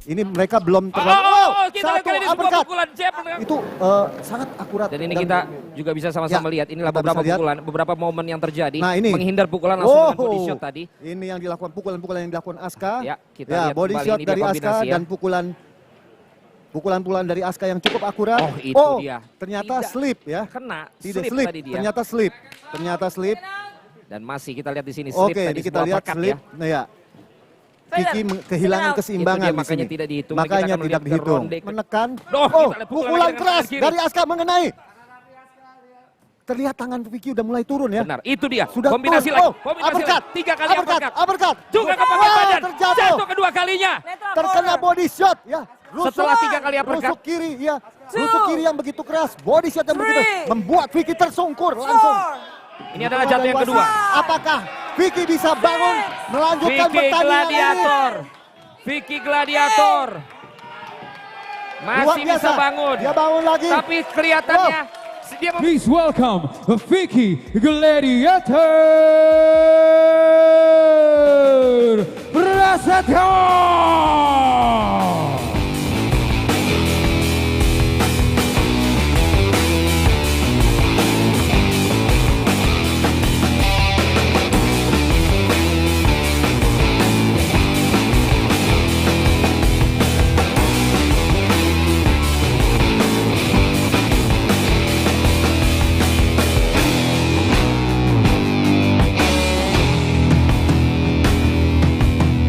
Ini mereka belum terlalu. Kita lihat kali ini sebuah pukulan jab. Itu sangat akurat. Dan ini kita juga bisa sama-sama lihat. Inilah beberapa pukulan, beberapa momen yang terjadi. Nah ini. Menghindar pukulan langsung dengan body shot tadi. Ini yang dilakukan, pukulan-pukulan yang dilakukan Aska. Ya, kita lihat body shot dari Aska dan pukulan-pukulan dari Aska yang cukup akurat. Oh itu dia. Ternyata slip ya. Kena, tidak slip slip. tadi dia. Ternyata slip. Dan masih kita lihat di sini slip tadi. Oke, kita lihat slip. Ya. Nah ya. Vicky kehilangan keseimbangan di sini. Tidak dihitung. Makanya tidak dihitung. Menekan. Pukulan keras dari Aska mengenai. Terlihat tangan Vicky udah mulai turun ya. Benar, itu dia. Sudah kombinasi lagi. Kombinasi lagi. 3 kali uppercut. Juga ke badan. Jatuh kedua kalinya. Terkena body shot ya. Setelah 3 kali uppercut. Rusuk kiri ya. Rusuk kiri yang begitu keras. Body shot yang begitu. Membuat Vicky tersungkur langsung. Ini adalah jatuh yang kedua. Apakah Vicky bisa bangun melanjutkan pertandingan ini? Vicky Gladiator masih bisa bangun. Dia bangun lagi. Tapi kelihatannya dia Please welcome Vicky Gladiator Prasetyo.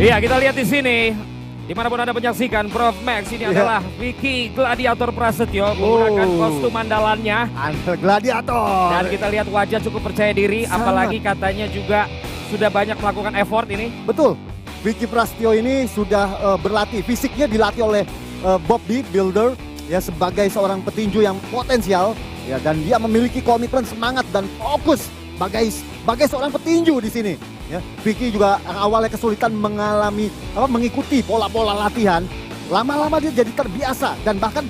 Iya, kita lihat di sini. Dimanapun Anda menyaksikan, Prof Max ini adalah Vicky Gladiator Prasetyo menggunakan kostum andalannya. Gladiator. Dan kita lihat wajah cukup percaya diri, apalagi katanya juga sudah banyak melakukan effort ini. Betul. Vicky Prasetyo ini sudah berlatih, fisiknya dilatih oleh Bobby Builder ya sebagai seorang petinju yang potensial ya, dan dia memiliki komitmen, semangat dan fokus sebagai seorang petinju di sini. Ya, Vicky juga awalnya kesulitan mengikuti pola-pola latihan. Lama-lama dia jadi terbiasa dan bahkan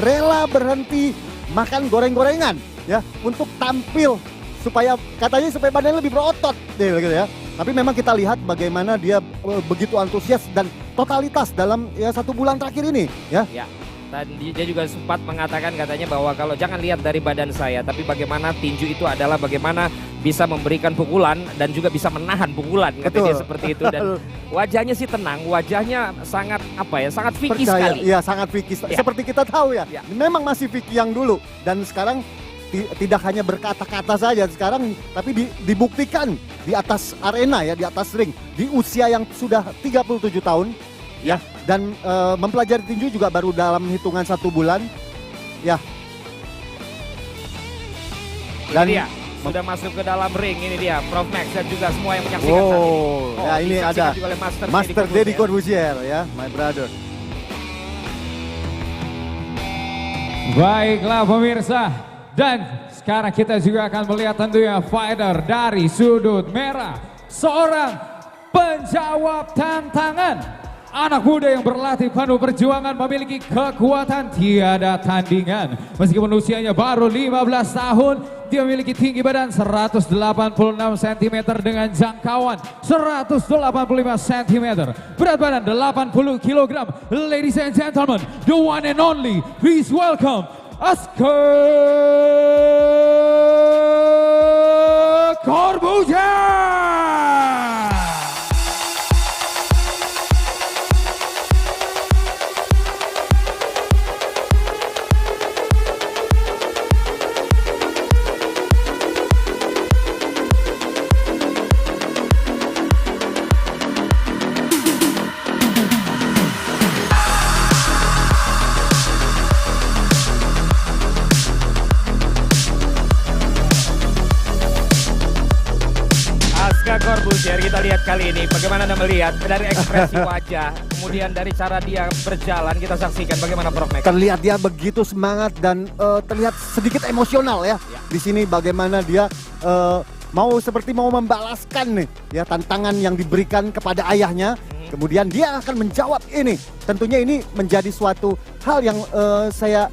rela berhenti makan goreng-gorengan ya untuk tampil supaya badannya lebih berotot deh gitu ya. Tapi memang kita lihat bagaimana dia begitu antusias dan totalitas dalam ya 1 bulan terakhir ini ya. Ya. Dan dia juga sempat mengatakan katanya bahwa kalau jangan lihat dari badan saya, tapi bagaimana tinju itu adalah bagaimana bisa memberikan pukulan dan juga bisa menahan pukulan. Katanya seperti itu, dan wajahnya sih tenang, wajahnya sangat sangat Vicky sekali. Iya, sangat Vicky. Ya. Seperti kita tahu ya, memang masih Vicky yang dulu dan sekarang tidak hanya berkata-kata saja sekarang, tapi dibuktikan di atas arena ya, di atas ring di usia yang sudah 37 tahun. Ya, dan mempelajari tinju juga baru dalam hitungan 1 bulan, ya. Dan dia sudah masuk ke dalam ring, ini dia Prof Max dan juga semua yang menyaksikan saat ini. Ya ini ada Master Deddy Corbuzier ya, my brother. Baiklah pemirsa, dan sekarang kita juga akan melihat tentunya fighter dari sudut merah, seorang penjawab tantangan. Anak muda yang berlatih penuh perjuangan, memiliki kekuatan tiada tandingan. Meskipun usianya baru 15 tahun, dia memiliki tinggi badan 186 cm dengan jangkauan 185 cm. Berat badan 80 kg. Ladies and gentlemen, the one and only, please welcome Aska Corbuzier. Corbuzier, kita lihat kali ini bagaimana Anda melihat dari ekspresi wajah, kemudian dari cara dia berjalan, kita saksikan bagaimana Prof Max. Terlihat dia begitu semangat dan terlihat sedikit emosional ya. Di sini bagaimana dia seperti mau membalaskan nih ya tantangan yang diberikan kepada ayahnya. Kemudian dia akan menjawab ini. Tentunya ini menjadi suatu hal yang saya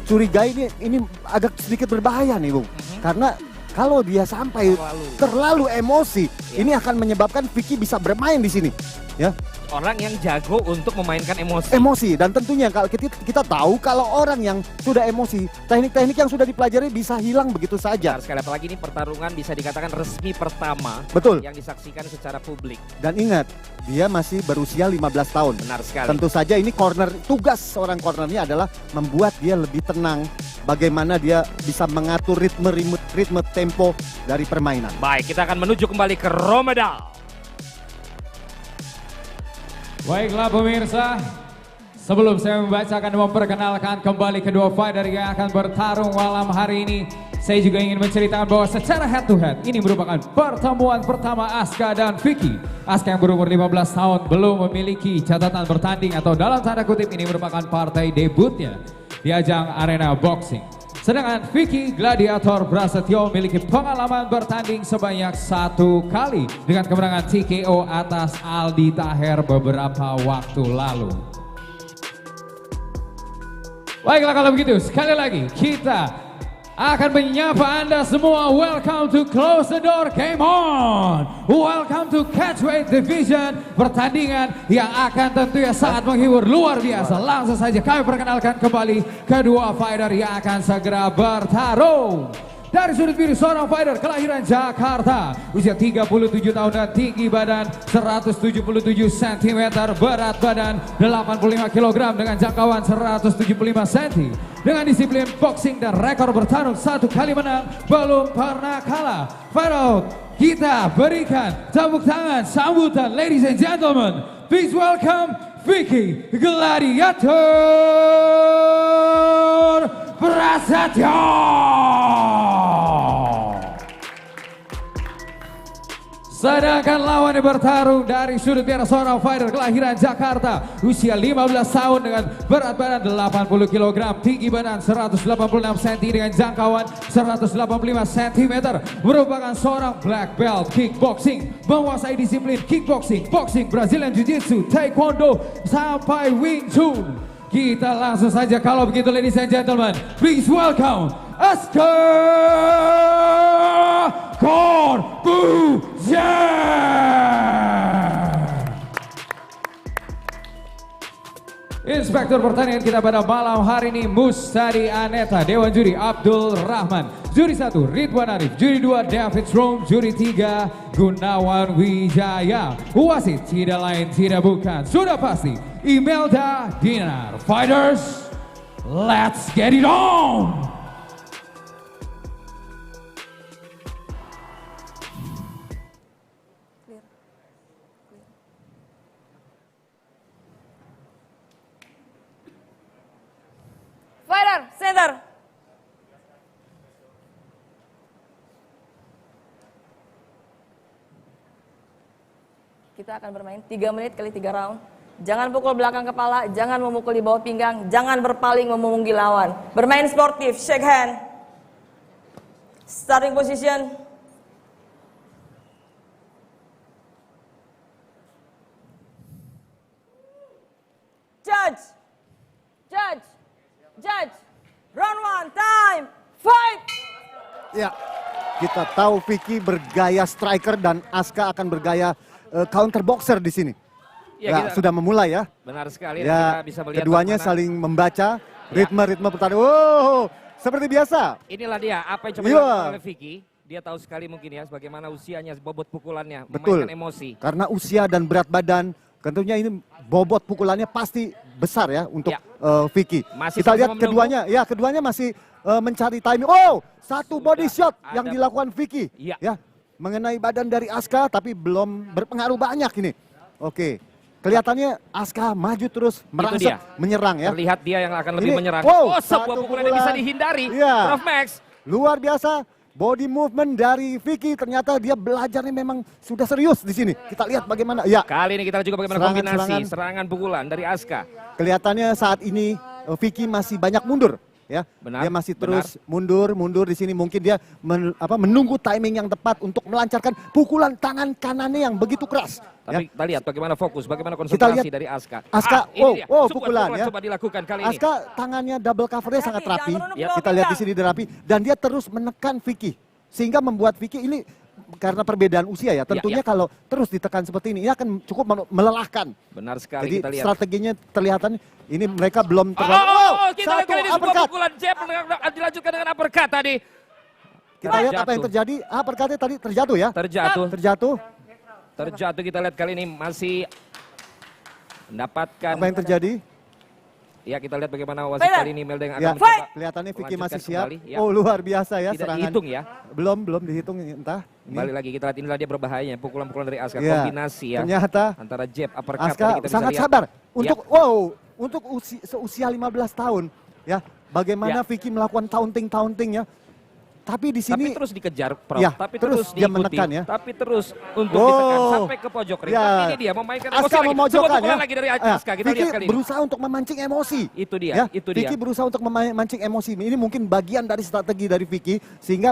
curigai ini agak sedikit berbahaya nih Bung. Karena kalau dia sampai terlalu emosi, ini akan menyebabkan Vicky bisa bermain di sini. ya. Orang yang jago untuk memainkan emosi. Emosi, dan tentunya kalau kita tahu kalau orang yang sudah emosi, teknik-teknik yang sudah dipelajari bisa hilang begitu saja. Benar sekali, apalagi ini pertarungan bisa dikatakan resmi pertama. Betul. Yang disaksikan secara publik. Dan ingat, dia masih berusia 15 tahun. Benar sekali. Tentu saja ini tugas seorang cornernya adalah membuat dia lebih tenang. Bagaimana dia bisa mengatur ritme tempo dari permainan. Baik, kita akan menuju kembali ke Romedal. Baiklah pemirsa, sebelum saya membacakan dan memperkenalkan kembali kedua fighter yang akan bertarung malam hari ini, saya juga ingin menceritakan bahwa secara head to head ini merupakan pertemuan pertama Aska dan Vicky. Aska yang berumur 15 tahun belum memiliki catatan bertanding atau dalam tanda kutip ini merupakan partai debutnya di ajang arena boxing. Sedangkan Vicky Gladiator Prasetyo memiliki pengalaman bertanding sebanyak 1 kali dengan kemenangan TKO atas Aldi Taher beberapa waktu lalu. Baiklah kalau begitu, sekali lagi kita akan menyapa Anda semua. Welcome to Close the Door, Game On. Welcome to Catchweight Division. Pertandingan yang akan tentunya sangat menghibur, luar biasa. Langsung saja kami perkenalkan kembali kedua fighter yang akan segera bertarung. Dari sudut biru seorang fighter kelahiran Jakarta, usia 37 tahun dan tinggi badan 177 cm, berat badan 85 kg dengan jangkauan 175 cm. Dengan disiplin boxing dan rekor bertarung 1 kali menang, belum pernah kalah. Fight out, kita berikan tepuk tangan sambutan, ladies and gentlemen. Please welcome Vicky Gladiator Prasetyo. Sedangkan lawan yang bertarung dari sudut biru seorang fighter kelahiran Jakarta, usia 15 tahun dengan berat badan 80 kg, tinggi badan 186 cm dengan jangkauan 185 cm, merupakan seorang black belt kickboxing, menguasai disiplin kickboxing, boxing, Brazilian Jiu-Jitsu, Taekwondo, sampai Wing Chun. Kita langsung saja kalau begitu, ladies and gentlemen, please welcome Aska Corbuzier. Inspektur pertandingan kita pada malam hari ini Mustadi Aneta, Dewan Juri Abdul Rahman, Juri 1 Ridwan Arif, Juri 2 David Strom, Juri 3 Gunawan Wijaya. Wasit tidak lain tidak bukan, sudah pasti Imelda Dinar. Fighters, let's get it on! Fighter, center. Kita akan bermain 3 menit kali 3 round. Jangan pukul belakang kepala, jangan memukul di bawah pinggang, jangan berpaling memunggi lawan. Bermain sportif, shake hand. Starting position. Judge. Judge. Judge, round 1, time, fight! Ya, kita tahu Vicky bergaya striker dan Aska akan bergaya counter boxer di sini. Ya, sudah memulai ya. Benar sekali. Ya, kita bisa melihat keduanya saling membaca ritme pertandingan. Oh, seperti biasa. Inilah dia apa yang coba Iya. dilakukan oleh Vicky. Dia tahu sekali mungkin ya bagaimana usianya, bobot pukulannya, Betul. memainkan emosi. Karena usia dan berat badan, tentunya ini bobot pukulannya pasti besar ya untuk Ya. Vicky. Masih Kita lihat sama-sama keduanya, ya keduanya masih mencari timing. Oh, satu body shot yang ada. dilakukan Vicky. Iya. Ya, mengenai badan dari Aska tapi belum berpengaruh banyak ini. Oke, kelihatannya Aska maju terus merangsek dia. menyerang ya. Terlihat dia yang akan lebih Ini, menyerang. wow, Oh, sebuah satu pukulan yang bisa pukulan. dihindari. Iya. Prof Max. Luar biasa. Body movement dari Vicky, ternyata dia belajarnya memang sudah serius di sini. Kita lihat bagaimana. Ya, Kali ini kita juga bagaimana Serangan, kombinasi serangan pukulan dari Aska. kelihatannya saat ini Vicky masih banyak mundur. Ya, Benar, dia masih terus mundur di sini. Mungkin dia menunggu timing yang tepat untuk melancarkan pukulan tangan kanannya yang begitu keras. Tapi kita lihat bagaimana fokus, bagaimana Kita konsentrasi lihat dari Aska. Aska, Ini dia. oh, Sebuah pukulan ya. coba dilakukan kali ini. Aska tangannya double covernya sangat rapi. jangan Ya, Kita lihat di sini dia rapi dan dia terus menekan Vicky sehingga membuat Vicky ini karena perbedaan usia ya. Tentunya kalau terus ditekan seperti ini akan cukup melelahkan. Benar sekali, Jadi kita lihat. strateginya terlihatan ini mereka belum Oh, terlalu. kita lihat kali ini sebuah uppercut. pukulan jab dilanjutkan dengan uppercut tadi. Kita lihat apa yang terjadi. Uppercut tadi terjatuh ya. Terjatuh kita lihat kali ini masih mendapatkan. Apa yang terjadi? Ya, kita lihat bagaimana wasit kali ini Melda yang akan Ya, mencoba. kelihatannya Vicky melanjutkan masih siap. kembali, ya. Oh, luar biasa ya Tidak serangan. dihitung ya. Belum dihitung entah. Ini. Kembali lagi kita lihat inilah dia berbahayanya pukulan-pukulan dari Asuka, Ya, kombinasi ya. ternyata Antara jab, uppercut Asuka tadi kita bisa sangat lihat. sabar untuk seusia 15 tahun ya. Bagaimana Ya. Vicky melakukan taunting ya. Tapi di sini Tapi terus dikejar, Prof. Ya, tapi terus terus dia diikuti. menekan ya. Tapi terus untuk ditekan sampai ke pojok ring. Ya. Tapi ini dia memainkan emosi Aska lagi. memojokkan Sebuah pukulan ya. lagi dari Ya, Aska. Kita Vicky lihat kali ini. berusaha untuk memancing emosi. Itu dia, Ya, itu dia. Vicky berusaha untuk memancing emosi. Ini mungkin bagian dari strategi dari Vicky sehingga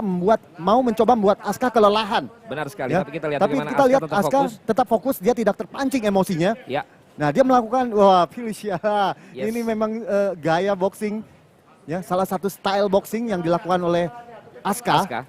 mencoba membuat Aska kelelahan. Benar sekali, Ya. tapi kita lihat Tapi bagaimana kita lihat Aska tetap Aska fokus. tetap fokus, dia tidak terpancing emosinya. Ya, Nah, dia melakukan Felicia. Yes. Ini memang gaya boxing ya, salah satu style boxing yang dilakukan oleh Aska. Aska.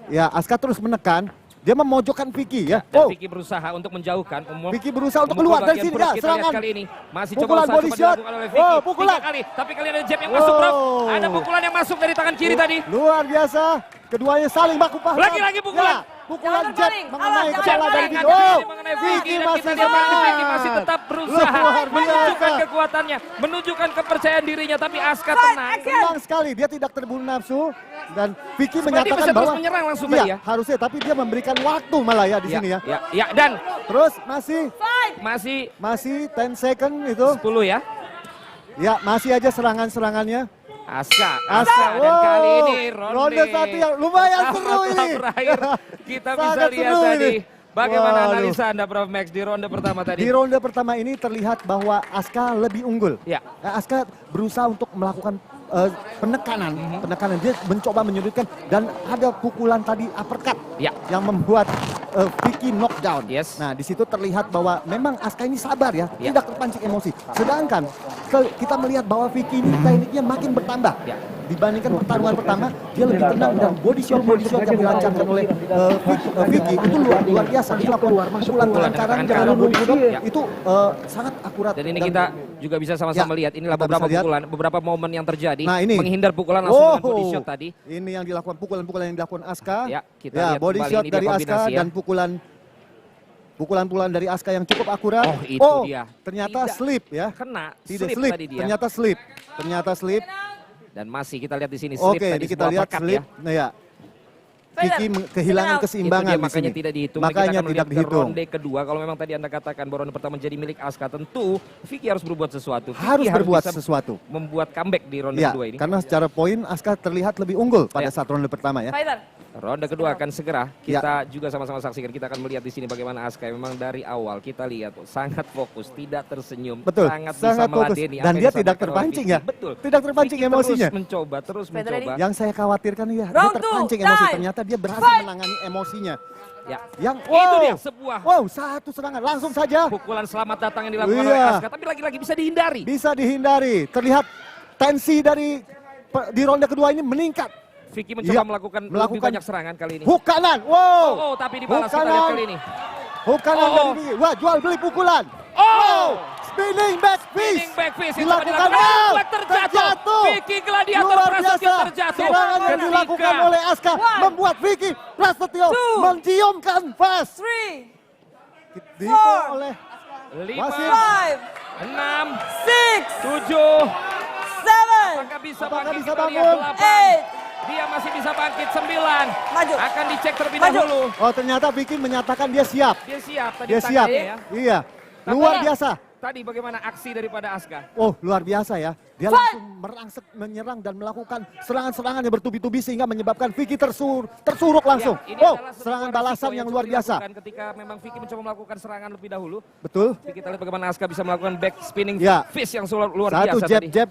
Ya, Aska terus menekan. Dia memojokkan Vicky ya. Dan Vicky berusaha untuk menjauhkan. Vicky berusaha untuk memukul keluar dari bagian sini perut. ya, Kita serangan. lihat kali ini masih Pukulan coba body shot. dilakukan oleh Vicky. Oh, pukulan. 3 kali, tapi kali ada jab yang masuk, Bro. Wow. Ada pukulan yang masuk dari tangan kiri tadi. Luar biasa. Keduanya saling baku pahan. Lagi-lagi pukulan. Ya, pukulan Jangan jab berpaling. mengenai Awas, kepala jangan dari berpaling. Vicky. Jangan Oh, mengenai Vicky dan masih kita lihat semangat. Vicky masih tetap berusaha Luar menunjukkan biasa. kekuatannya, menunjukkan kepercayaan dirinya, tapi Aska Fight, tenang. action. Tenang sekali, dia tidak terburu nafsu dan Vicky Seperti menyatakan bisa terus bahwa menyerang langsung iya, tadi ya. harusnya, tapi dia memberikan waktu malah ya di sini ya. Ya, dan Terus masih masih 10 second itu. 10 ya. Ya, masih aja serangan-serangannya. Aska dan Wow, kali ini ronde satu yang lumayan seru pertama ini. terakhir kita bisa Sangat lihat seru tadi. ini. Bagaimana Waduh. analisa Anda, Prof Max, di ronde pertama tadi? Di ronde pertama ini terlihat bahwa Aska lebih unggul. Ya. Nah, Aska berusaha untuk melakukan penekanan. Dia mencoba menyudutkan dan ada pukulan tadi uppercut Ya. yang membuat Vicky knockdown. Yes. Nah, di situ terlihat bahwa memang Aska ini sabar ya, Ya. tidak terpancing emosi. Sedangkan kita melihat bahwa Vicky ini tekniknya makin bertambah. Ya. Dibandingkan pertarungan pertama, dia lebih tenang dan body shot yang dilancarkan oleh Vicky itu luar biasa. Dia lakukan pukulan tangan kanan kanan, body shot Ya. itu sangat akurat. Dan ini kita juga bisa sama-sama lihat inilah kita beberapa bisa lihat. pukulan, beberapa momen yang terjadi. Nah, ini. Menghindar pukulan langsung dengan body shot tadi. Ini yang dilakukan pukulan-pukulan yang dilakukan Aska. Ya, kita Ya, lihat body kembali shot ini dia dari Aska kombinasi ya. dan pukulan-pukulan dari Aska yang cukup akurat. Oh, itu dia. Ternyata Tidak slip ya. Kena, Tidak slip slip. tadi dia. Ternyata slip. Dan masih kita lihat di sini slip Oke, tadi ini kita sebuah lihat uppercut slip. ya. Nah, ya. Vicky kehilangan Itu dia, keseimbangan Itu dia, di makanya sini. tidak dihitung. Makanya Kita akan tidak melihat ke dihitung. ronde kedua. Kalau memang tadi Anda katakan bahwa ronde pertama menjadi milik Aska, tentu Vicky harus berbuat sesuatu. Vicky Harus berbuat bisa sesuatu. membuat comeback di ronde Ya, kedua ini. karena secara poin Aska terlihat lebih unggul pada Ya. saat ronde pertama ya. Fighter. Ronde kedua akan segera Ya. kita juga sama-sama saksikan. Kita akan melihat di sini bagaimana Aska memang dari awal kita lihat sangat fokus, tidak tersenyum, Betul, sangat bisa sangat fokus. meladeni Dan apa dia yang tidak disampaikan oleh terpancing Vicky. ya. Betul. Tidak terpancing Vicky emosinya. Terus Fighter ready? mencoba. Yang saya khawatirkan ya, dia Round two, terpancing emosi. time. Ternyata dia berhasil Fight. menangani emosinya. Ya. Yang Itu dia sebuah satu serangan langsung saja pukulan selamat datang yang dilakukan Iya. oleh Aska, tapi lagi-lagi bisa dihindari. bisa dihindari. Terlihat tensi di ronde kedua ini meningkat. Vicky mencoba Iya, melakukan lebih melakukan banyak serangan kali ini. Hook kanan, Oh, tapi dibalas kita lihat kanan. kali ini. Hook kanan Oh. dari Vicky. Wah, jual beli pukulan. Oh! Spinning back fist. Spinning back fist yang Dilakukan. dilakukan. Wow, Terjatuh. Vicky Gladiator Luar Prasetyo biasa. terjatuh. Serangan yang dilakukan oleh Aska membuat Vicky Prasetyo mencium kanvas. 3, Dihitung oleh 5, wasit. 5, 6, 6, 7. 7, Apakah bisa Apakah bangkit? bisa Kita lihat bangun? 8. 8. Dia masih bisa bangkit 9. Maju. Akan dicek terlebih Maju. dahulu. Oh, ternyata Vicky menyatakan dia siap. Dia siap tadi Dia siap. tangannya ya. Iya. Tapi Luar biasa. Tadi bagaimana aksi daripada Aska? Oh, luar biasa ya. Dia langsung merangsek menyerang dan melakukan serangan-serangan yang bertubi-tubi sehingga menyebabkan Vicky tersuruk langsung. Ya, ini Oh, adalah sebuah serangan resiko balasan yang luar coba biasa. dilakukan Ketika memang Vicky mencoba melakukan serangan lebih dahulu. Betul. Tapi kita lihat bagaimana Aska bisa melakukan back spinning Ya. fist yang luar Satu biasa tadi. jab-jab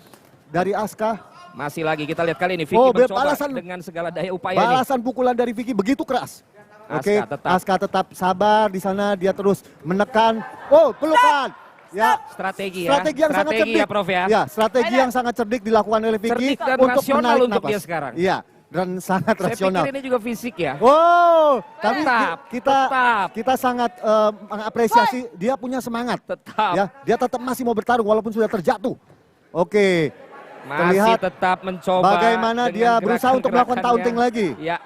dari Aska. Masih lagi kita lihat kali ini Vicky Oh, mencoba balasan- dengan segala daya upaya nih. Balasan pukulan dari Vicky begitu keras. Oke, Aska tetap sabar di sana, dia terus menekan. Oh, pelukan. Ya, Strategi ya. strategi yang sangat cerdik. ya Prof ya. Ya, strategi yang sangat cerdik dilakukan oleh Vicky Cerdik dan untuk rasional menarik untuk napas. dia sekarang. Iya, dan sangat Saya rasional. pikir ini juga fisik ya. Wow, tapi Tetap, kita tetap. kita sangat mengapresiasi dia punya semangat. Tetap. Ya, dia tetap masih mau bertarung walaupun sudah terjatuh. Oke. Masih Terlihat tetap mencoba. bagaimana dia dengan berusaha untuk melakukan taunting gerakan-gerakannya. lagi. Ya,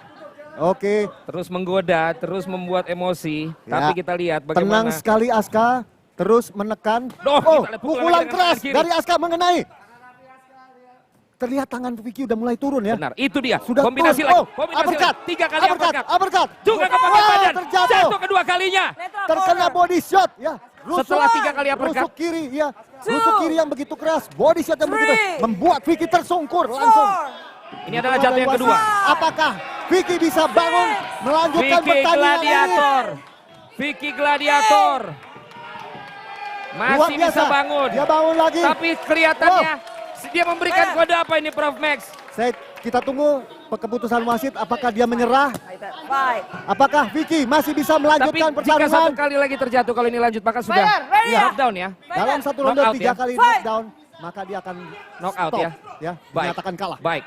Oke. terus menggoda, terus membuat emosi. Ya. Tapi kita lihat Tenang bagaimana. sekali Aska, terus menekan. Doh, Oh, kita lihat pukulan pukulan lagi dengan keras tangan kiri. dari Aska mengenai. Terlihat tangan Vicky udah mulai turun ya. Benar, itu dia. Sudah Kombinasi turun. lagi. Oh, Kombinasi uppercut. lagi. 3 kali Uppercut. uppercut. Uppercut. Juga ke pakai Wow, badan. terjatuh. Jatuh kedua kalinya. Terkena body shot ya. Setelah 3 kali uppercut. Rusuk kiri ya. Rusuk kiri yang begitu keras. Body shot yang begitu membuat Vicky tersungkur langsung. Ini adalah jatuh yang kedua. Apakah Vicky bisa bangun melanjutkan Vicky pertandingan Gladiator. ini? Vicky Gladiator. Luar Masih biasa. bisa bangun. Dia bangun lagi. Tapi kelihatannya dia memberikan kode apa ini Prof Max? Kita tunggu keputusan wasit. Apakah dia menyerah? Fight. Apakah Vicky masih bisa Tapi melanjutkan jika satu pertarungan? kali lagi terjatuh kalau ini lanjut maka sudah Fire, ready ya? knockdown ya. Dalam satu ronde Knockout 3 ya. kali Fight. knockdown, maka dia akan Knockout stop, ya. dinyatakan kalah. Baik.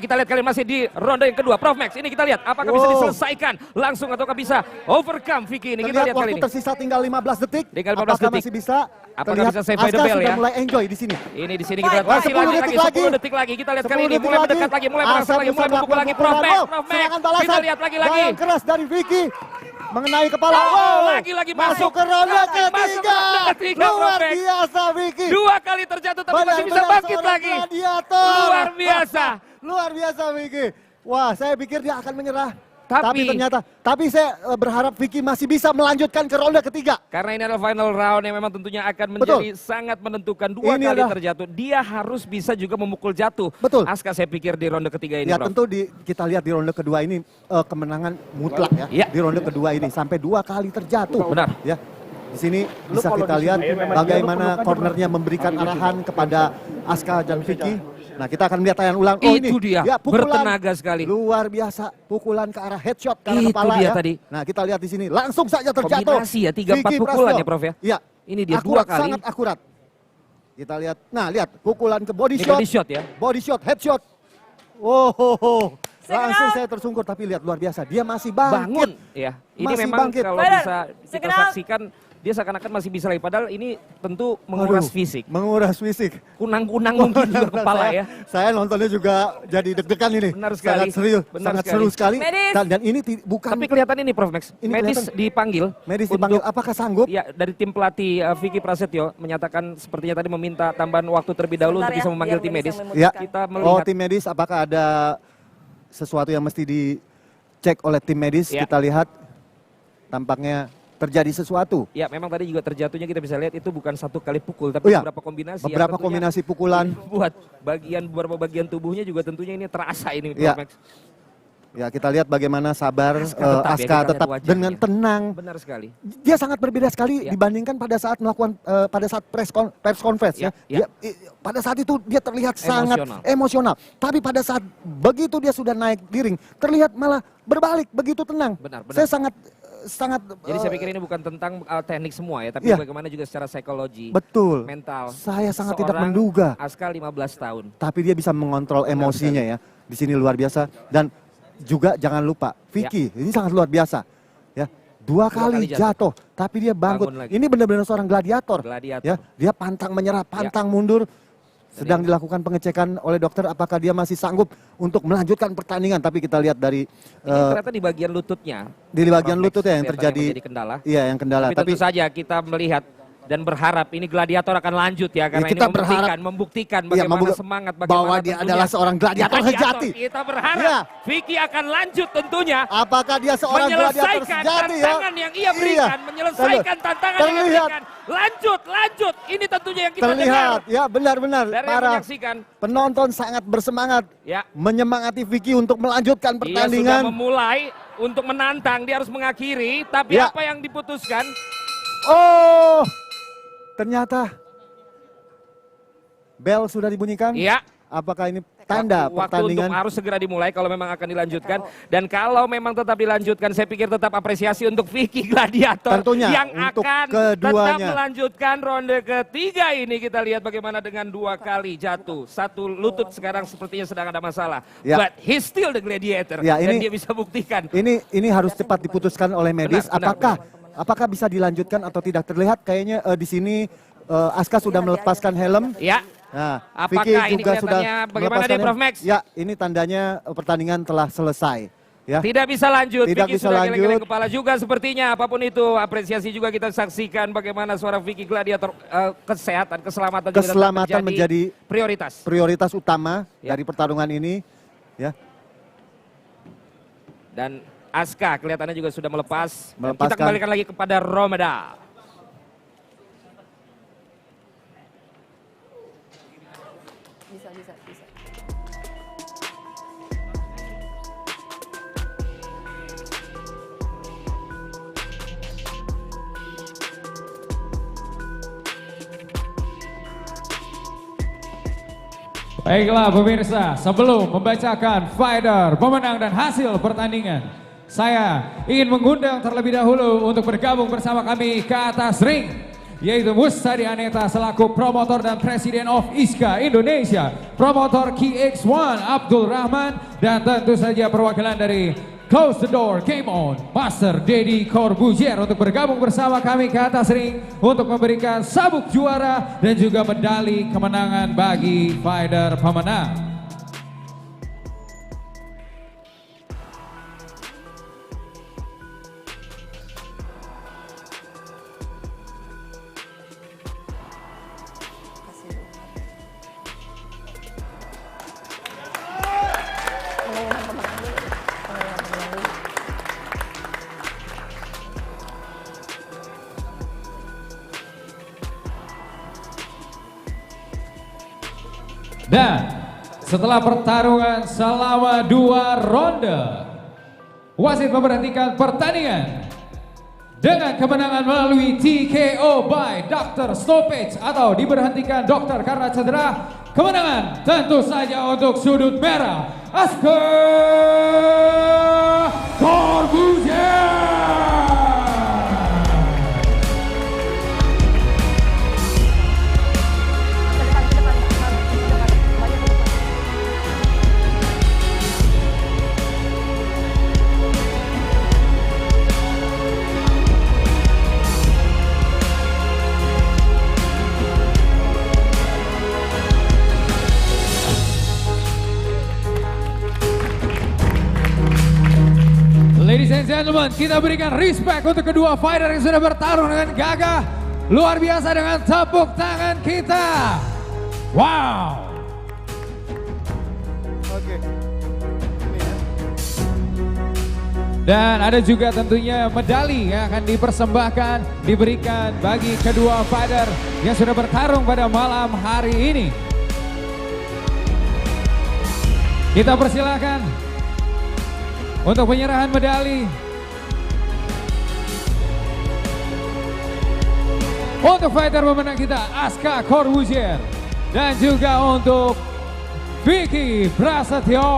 Kita lihat kalian masih di ronde yang kedua. Prof Max, ini kita lihat apakah bisa Wow. diselesaikan langsung ataukah bisa overcome Vicky ini. Kita Terlihat lihat kali waktu ini. tersisa tinggal 15 detik. Tinggal 15 Apakah detik. masih bisa? Apakah Terlihat bisa save by the Aska bell sudah ya? mulai enjoy di sini. Ini di sini kita lihat Wah, masih 10 lanjut detik lagi, lagi. 10 detik lagi. Kita lihat kali 10 ini detik mulai lagi. mendekat lagi, mulai merasa Aska lagi, mulai berusaha memukul lagi. melakukan Prof Max, pukulan. Prof Max. Serangan balasan. Kita lihat lagi. Yang keras dari Vicky mengenai kepala. Oh, Wow. lagi masuk ke ronde Masuk ke ketiga. ronde ketiga, Luar Prof Max. biasa Vicky. 2 kali terjatuh tapi masih bisa Benar-benar bangkit seorang lagi. gladiator. Luar biasa. Luar biasa Vicky. Wah, saya pikir dia akan menyerah. Tapi ternyata, saya berharap Vicky masih bisa melanjutkan ke ronde ketiga. Karena ini adalah final round yang memang tentunya akan menjadi sangat menentukan. 2 Ini kali adalah- terjatuh, dia harus bisa juga memukul jatuh. Betul. Aska saya pikir di ronde ketiga ini, Ya Prof. tentu kita lihat di ronde kedua ini kemenangan mutlak ya. Iya. Di ronde kedua ini sampai 2 kali terjatuh. Benar. Ya. Di sini bisa kita lihat bagaimana cornernya memberikan arahan kepada Aska dan Vicky. Nah, kita akan melihat tayangan ulang. Oh, Itu ini dia, pukulan bertenaga sekali. Luar biasa, pukulan ke arah headshot ke arah Itu kepala dia ya. tadi. Nah, kita lihat di sini langsung saja terjatuh. Kombinasi ya, 3-4 Vicky pukulan Prasetyo. ya, Prof ya. Iya. Ini dia akurat, 2 kali. sangat akurat. Kita lihat. Nah, lihat pukulan ke body Ini shot. body shot ya. Body shot, headshot. Oh, Second langsung out. saya tersungkur tapi lihat luar biasa. Dia masih bangkit. Bangun ya. Ini Masih memang bangkit. kalau Fighter, bisa kita second out. saksikan dia seakan-akan masih bisa lagi. Padahal ini tentu menguras Aduh, fisik. Menguras fisik. Kunang-kunang mungkin juga kepala ya. Saya nontonnya juga jadi deg-degan ini. Benar sekali. Sangat serius, Benar sangat sekali. seru sekali. Medis. Dan ini bukan Tapi kelihatan ini Prof Max, Ini medis kelihatan. dipanggil. medis untuk- dipanggil. Apakah sanggup? Ya, dari tim pelatih Vicky Prasetyo menyatakan sepertinya tadi meminta tambahan waktu terlebih dahulu Sebentar untuk bisa ya, memanggil biar tim medis medis. yang Ya. memutuskan. Kita Oh, melihat tim medis apakah ada sesuatu yang mesti dicek oleh tim medis? Ya. Kita lihat tampaknya terjadi sesuatu. ya memang tadi juga terjatuhnya kita bisa lihat itu bukan satu kali pukul Oh tapi ya, beberapa kombinasi yang beberapa tentunya kombinasi pukulan. buat beberapa bagian tubuhnya juga tentunya ini terasa ini Ya. Prof Max. Ya, kita lihat bagaimana sabar Aska tetap ya, Aska kita lihat tetap wajahnya. dengan tenang. Benar sekali. Dia sangat berbeda sekali Ya. dibandingkan pada saat melakukan pada saat press conference ya. Ya, ya. Pada saat itu dia terlihat sangat Emosional. emosional. Tapi pada saat begitu dia sudah naik di ring, terlihat malah berbalik begitu tenang. Benar. Saya sangat Jadi saya pikir ini bukan tentang teknik semua ya, tapi Iya. bagaimana juga secara psikologi, betul. mental. Saya sangat tidak Seorang menduga. Aska 15 tahun. Tapi dia bisa mengontrol Benar emosinya ya. Di sini luar biasa dan juga jangan lupa Vicky ini sangat luar biasa. Ya, dua kali kali jatuh, tapi dia bangkit. Bangun lagi. Ini benar-benar seorang gladiator. Gladiator. Ya, dia pantang menyerah, pantang mundur. Sedang dilakukan pengecekan oleh dokter apakah dia masih sanggup untuk melanjutkan pertandingan. Tapi kita lihat dari Ini ternyata di bagian lututnya. di bagian Prof Max lututnya yang kelihatannya terjadi. menjadi kendala. Iya, yang kendala. Tapi tentu saja kita melihat dan berharap ini gladiator akan lanjut ya karena kita ini berharap- membuktikan Iya, bagaimana semangat bahwa dia tentunya adalah seorang gladiator sejati. Kita berharap Iya. Vicky akan lanjut tentunya Apakah dia seorang gladiator menyelesaikan sejati ya? tantangan yang ia berikan, menyelesaikan tantangan yang ia Terlihat. berikan. Lanjut. Ini tentunya yang kita Terlihat, dengar ya benar-benar dari yang para menyaksikan. penonton sangat bersemangat Ya, menyemangati Vicky untuk melanjutkan dia sudah pertandingan. memulai untuk menantang, dia harus mengakhiri, tapi Ya. apa yang diputuskan? Oh, ternyata bel sudah dibunyikan. Iya. Apakah ini tanda waktu pertandingan. untuk harus segera dimulai kalau memang akan dilanjutkan. Dan kalau memang tetap dilanjutkan, saya pikir tetap apresiasi untuk Vicky Gladiator Tentunya, yang untuk akan keduanya. tetap melanjutkan ronde ketiga ini. Kita lihat bagaimana dengan 2 kali jatuh. Satu lutut sekarang sepertinya sedang ada masalah. Ya. But he's still the gladiator. Ya, dan ini- dia bisa buktikan. Ini harus cepat diputuskan oleh medis. Benar, Apakah bisa dilanjutkan atau tidak? Terlihat kayaknya di sini Aska sudah melepaskan helm. Ya. Nah, Apakah Vicky ini juga sudah kelihatannya bagaimana melepaskan nih, Prof. helm. Max? Ya, ini tandanya pertandingan telah selesai. Ya. Tidak bisa lanjut, Tidak Vicky bisa sudah lanjut. geleng-geleng kepala juga sepertinya. Apapun itu, apresiasi juga kita saksikan bagaimana suara Vicky Gladiator, kesehatan, keselamatan juga tetap Keselamatan menjadi prioritas. prioritas utama Ya. dari pertarungan ini. Ya, Dan Aska kelihatannya juga sudah melepas. Dan kita Melepaskan. kembalikan lagi kepada Romeda. Bisa. Baiklah pemirsa, sebelum membacakan fighter, pemenang dan hasil pertandingan, saya ingin mengundang terlebih dahulu untuk bergabung bersama kami ke atas ring, yaitu Mustadi Aneta selaku promotor dan presiden of ISKA Indonesia, promotor KX1 Abdul Rahman, dan tentu saja perwakilan dari Close the Door, Game On, Master Deddy Corbuzier untuk bergabung bersama kami ke atas ring untuk memberikan sabuk juara dan juga medali kemenangan bagi fighter pemenang. Dan setelah pertarungan selama 2 ronde, wasit memberhentikan pertandingan dengan kemenangan melalui TKO by Dr. Stoppage atau diberhentikan dokter karena cedera. Kemenangan tentu saja untuk sudut merah, Aska Corbuzier. Ladies and gentlemen, kita berikan respect untuk kedua fighter yang sudah bertarung dengan gagah luar biasa dengan tepuk tangan kita. Wow. Oke. Ini ya. Dan ada juga tentunya medali yang akan dipersembahkan, diberikan bagi kedua fighter yang sudah bertarung pada malam hari ini. Kita persilakan untuk penyerahan medali untuk fighter pemenang kita Aska Corbuzier dan juga untuk Vicky Prasetyo.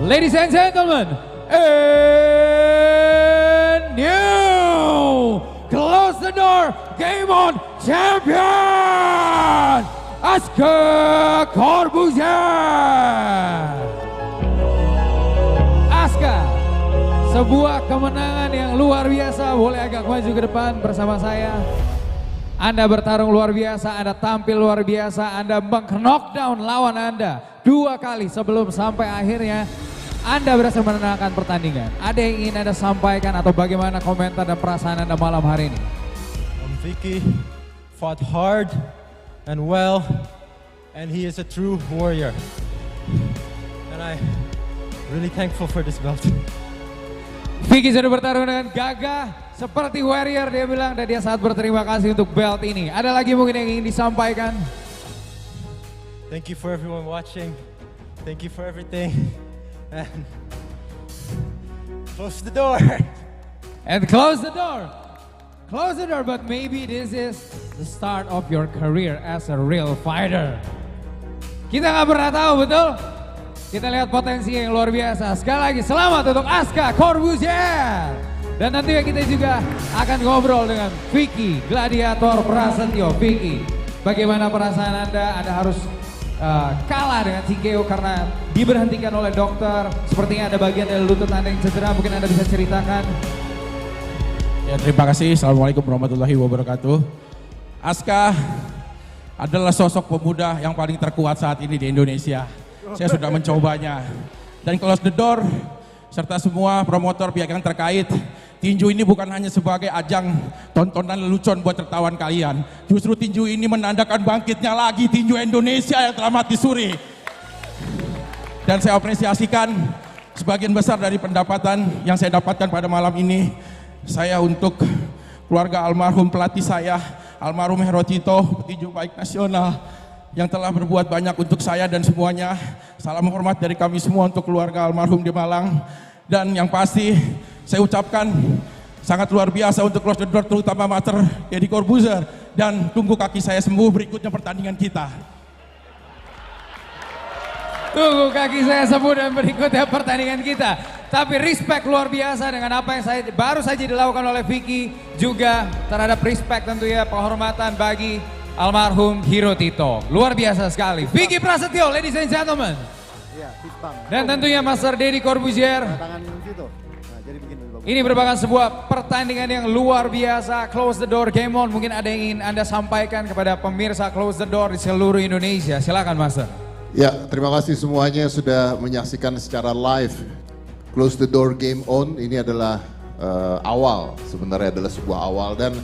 Ladies and gentlemen, and new Close the Door Game On Champion Aska Corbuzier. Aska, sebuah kemenangan yang luar biasa. Boleh agak maju ke depan bersama saya. Anda bertarung luar biasa, Anda tampil luar biasa, Anda meng-knockdown lawan Anda 2 kali sebelum sampai akhirnya Anda berhasil menangkan pertandingan. Ada yang ingin Anda sampaikan atau bagaimana komentar dan perasaan Anda malam hari ini? Vicky fought hard and well, and he is a true warrior. And I'm really thankful for this belt. Vicky sudah bertarung dengan gagah seperti warrior, dia bilang, dan dia sangat berterima kasih untuk belt ini. Ada lagi mungkin yang ingin disampaikan? Thank you for everyone watching. Thank you for everything. And close the door. And close the door. Close the door, but maybe this is the start of your career as a real fighter. Kita nggak pernah tahu, betul? Kita lihat potensi yang luar biasa. Sekali lagi selamat untuk Aska Corbuzier. Dan nanti kita juga akan ngobrol dengan Vicky Gladiator Prasetyo. Vicky, bagaimana perasaan Anda? Anda harus kalah dengan TKO karena diberhentikan oleh dokter. Sepertinya ada bagian dari lutut Anda yang cedera. Mungkin Anda bisa ceritakan. Ya, terima kasih. Assalamualaikum warahmatullahi wabarakatuh. Aska adalah sosok pemuda yang paling terkuat saat ini di Indonesia. Saya sudah mencobanya. Dan close the door serta semua promotor pihak yang terkait. Tinju ini bukan hanya sebagai ajang tontonan lelucon buat tertawan kalian. Justru tinju ini menandakan bangkitnya lagi tinju Indonesia yang telah mati suri. Dan saya apresiasikan sebagian besar dari pendapatan yang saya dapatkan pada malam ini. Saya untuk keluarga almarhum pelatih saya, almarhum Hero Tito, petinju baik nasional, yang telah berbuat banyak untuk saya dan semuanya. Salam hormat dari kami semua untuk keluarga almarhum di Malang. Dan yang pasti saya ucapkan sangat luar biasa untuk close the door terutama Master Deddy Corbuzier. Dan tunggu kaki saya sembuh berikutnya pertandingan kita. Tunggu kaki saya sembuh dan berikutnya pertandingan kita. Tapi respect luar biasa dengan apa yang baru saja dilakukan oleh Vicky. Juga terhadap respect tentunya penghormatan bagi almarhum Hero Tito. Luar biasa sekali. Vicky Prasetyo, ladies and gentlemen. Iya, fistbump. Dan tentunya Master Deddy Corbuzier. Tangan situ. Nah, jadi begini bagus. Ini merupakan sebuah pertandingan yang luar biasa. Close the door game on. Mungkin ada yang ingin Anda sampaikan kepada pemirsa Close the Door di seluruh Indonesia. Silakan Master. Ya, terima kasih semuanya sudah menyaksikan secara live Close the Door Game On. Ini adalah awal, sebenarnya adalah sebuah awal, dan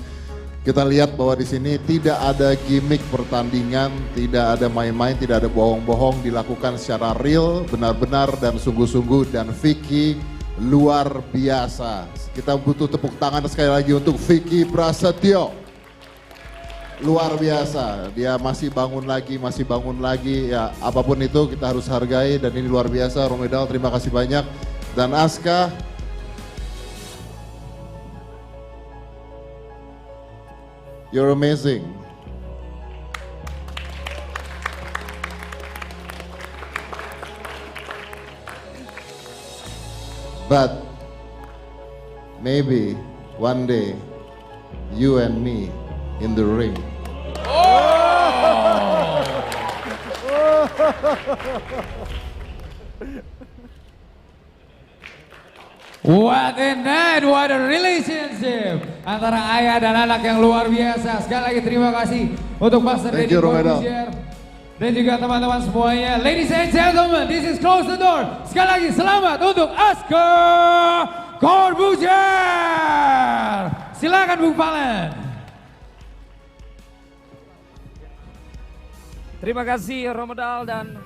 kita lihat bahwa di sini tidak ada gimmick pertandingan, tidak ada main-main, tidak ada bohong-bohong, dilakukan secara real, benar-benar dan sungguh-sungguh. Dan Vicky luar biasa. Kita butuh tepuk tangan sekali lagi untuk Vicky Prasetyo. Luar biasa, dia masih bangun lagi, ya apapun itu kita harus hargai dan ini luar biasa. Romedal, terima kasih banyak. Dan Aska, you're amazing. But maybe one day you and me in the ring. What a night, what a relationship antara ayah dan anak yang luar biasa. Sekali lagi terima kasih untuk Master Thank Deddy you, Romedal. Corbuzier dan juga teman-teman semuanya. Ladies and gentlemen, this is Close the Door. Sekali lagi selamat untuk Aska Corbuzier. Silakan Bung Valen. Terima kasih Romedal dan